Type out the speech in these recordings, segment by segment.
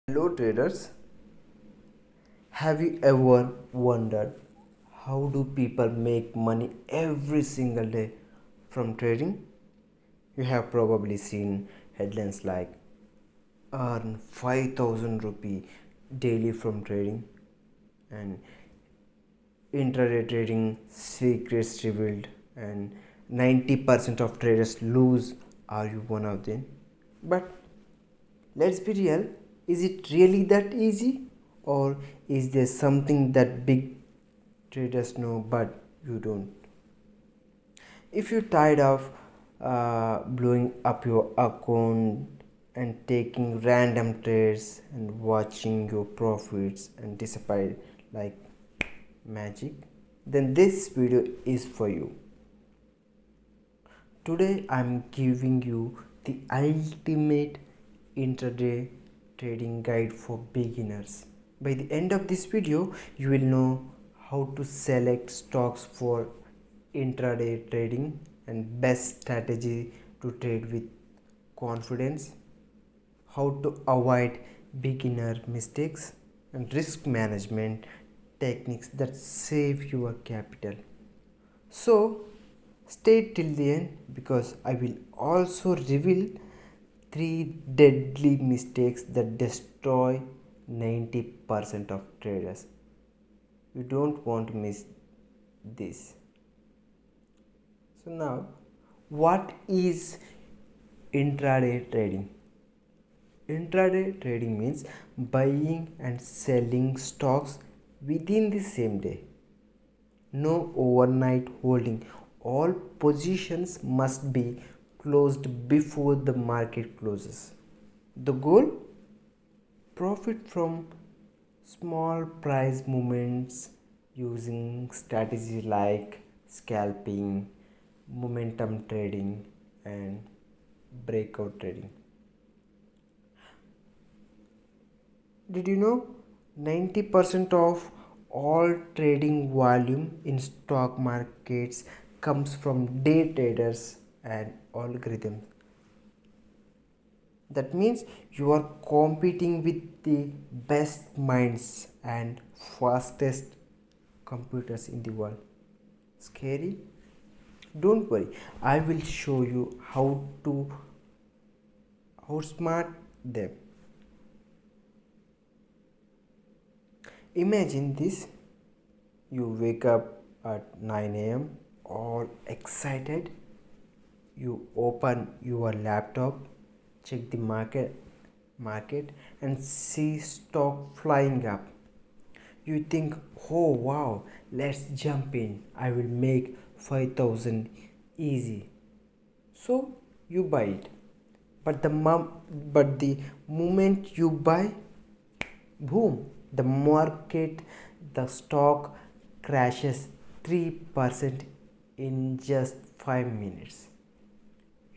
Hello traders, have you ever wondered how do people make money every single day from trading? You have probably seen headlines like earn 5000 rupee daily from trading and intraday trading secrets revealed and 90% of traders lose. Are you one of them? But let's be real, is it really that easy? Or is there something that big traders know but you don't? If you're tired of blowing up your account and taking random trades and watching your profits and disappear like magic, then this video is for you. Today I'm giving you the ultimate intraday trading guide for beginners. By the end of this video, you will know how to select stocks for intraday trading and best strategy to trade with confidence, how to avoid beginner mistakes and risk management techniques that save your capital. So stay till the end because I will also reveal 3 deadly mistakes that destroy 90% of traders. You don't want to miss this. So now, what is intraday trading? Intraday trading means buying and selling stocks within the same day. No overnight holding. All positions must be closed before the market closes. The goal? Profit from small price movements using strategies like scalping, momentum trading, and breakout trading. Did you know 90% of all trading volume in stock markets comes from day traders and algorithms? That means you are competing with the best minds and fastest computers in the world. Scary? Don't worry, I will show you how to outsmart them. Imagine this, you wake up at 9 a.m. all excited. You open your laptop, check the market and see stock flying up. You think, oh wow, let's jump in, I will make 5000 easy. So you buy it. But the moment you buy, boom, the stock crashes 3% in just 5 minutes.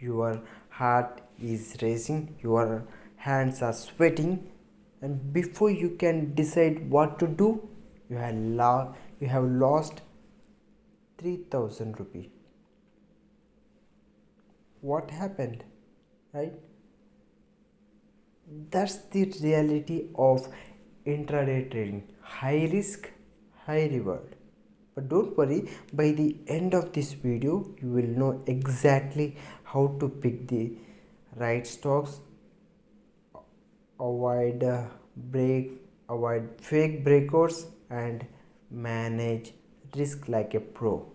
Your heart is racing, your hands are sweating, and before you can decide what to do, you have lost 3000 rupees. What happened? Right? That's the reality of intraday trading. High risk, high reward. But don't worry, by the end of this video, you will know exactly how to pick the right stocks, avoid avoid fake breakouts, and manage risk like a pro.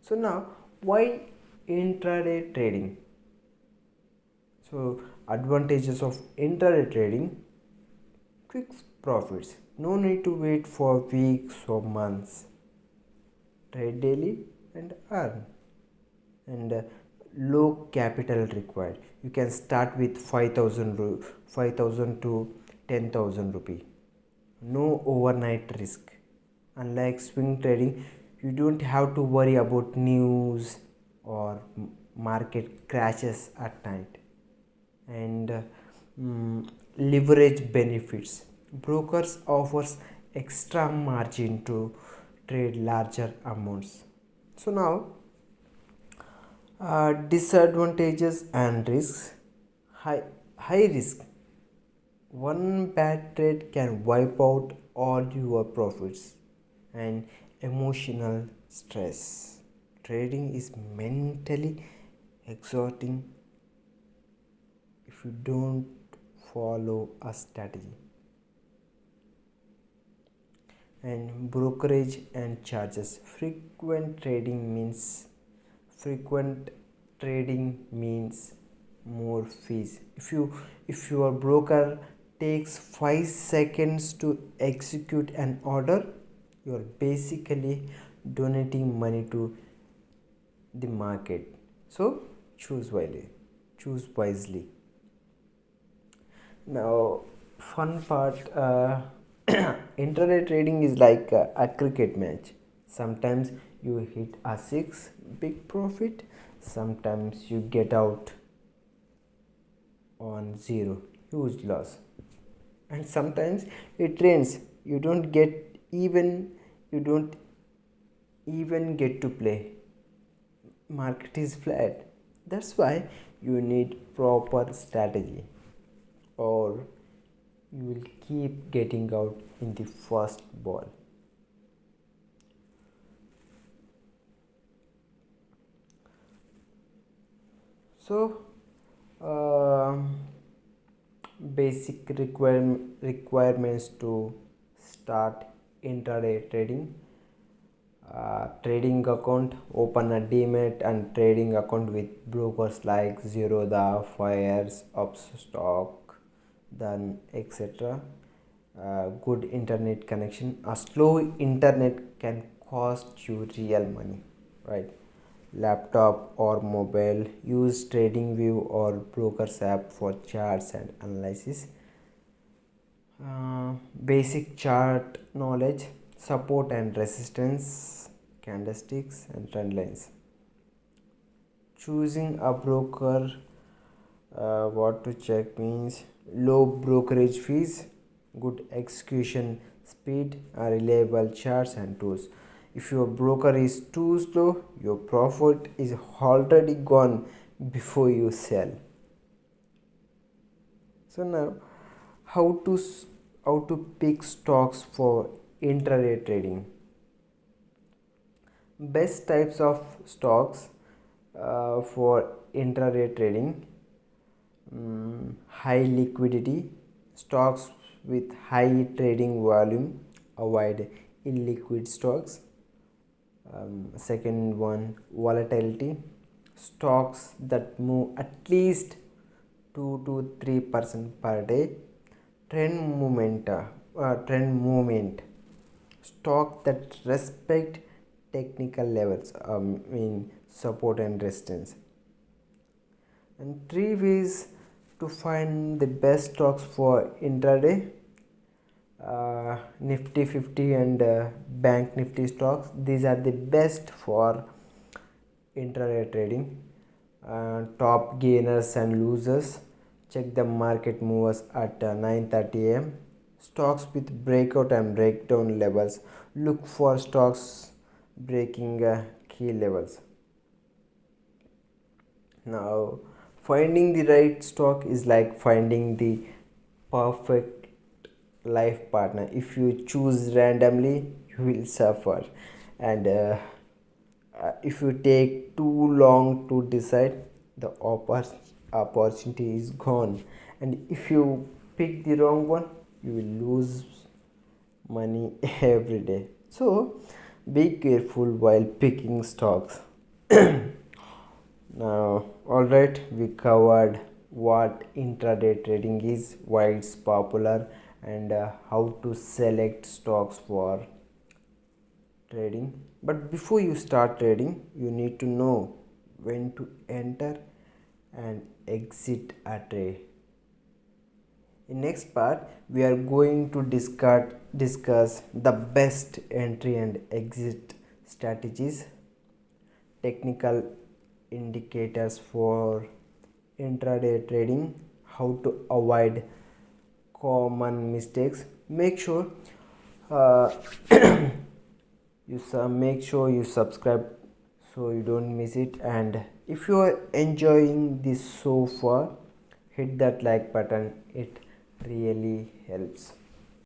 So now, why intraday trading? So advantages of intraday trading: quick profits, no need to wait for weeks or months, trade daily and earn, and low capital required. You can start with 5000 to 10000 rupee. No overnight risk. Unlike swing trading, you don't have to worry about news or market crashes at night. And leverage benefits. Brokers offers extra margin to trade larger amounts. So now, disadvantages and risks. High risk. One bad trade can wipe out all your profits and emotional stress. Trading is mentally exhausting if you don't follow a strategy. And brokerage and charges. Frequent trading means more fees. If your broker takes 5 seconds to execute an order, you are basically donating money to the market. So choose wisely. Now, fun part, intraday trading is like a cricket match. Sometimes you hit a six, big profit. Sometimes you get out on zero, huge loss. And sometimes it rains. You don't even get to play. Market is flat. That's why you need proper strategy, or you will keep getting out in the first ball. So, basic requirements to start intraday trading. Trading account, open a demat and trading account with brokers like Zerodha, Fires, Upstock, then etc. Good internet connection. A slow internet can cost you real money, right? Laptop or mobile. Use TradingView or brokers app for charts and analysis. Basic chart knowledge, support and resistance, candlesticks and trend lines. Choosing a broker, what to check means low brokerage fees, good execution speed, reliable charts and tools. If your broker is too slow, your profit is already gone before you sell. So now, how to how to pick stocks for intraday trading. Best types of stocks for intraday trading: high liquidity stocks with high trading volume, avoid illiquid stocks. Second one, volatility stocks that move at least 2 to 3% per day. Trend movement stock that respect technical levels, in support and resistance. And three ways to find the best stocks for intraday: Nifty 50 and Bank Nifty stocks. These are the best for intraday trading. Top gainers and losers. Check the market movers at 9:30 am. Stocks with breakout and breakdown levels. Look for stocks breaking key levels. Now, finding the right stock is like finding the perfect life partner. If you choose randomly, you will suffer, and if you take too long to decide, the opportunity is gone. And if you pick the wrong one, you will lose money every day. So be careful while picking stocks. Now, alright, we covered what intraday trading is, why it's popular, and how to select stocks for trading. But before you start trading, you need to know when to enter and exit a trade. In next part, we are going to discuss the best entry and exit strategies, technical indicators for intraday trading, how to avoid common mistakes. Make sure you subscribe so you don't miss it. And if you are enjoying this so far, hit that like button. It really helps.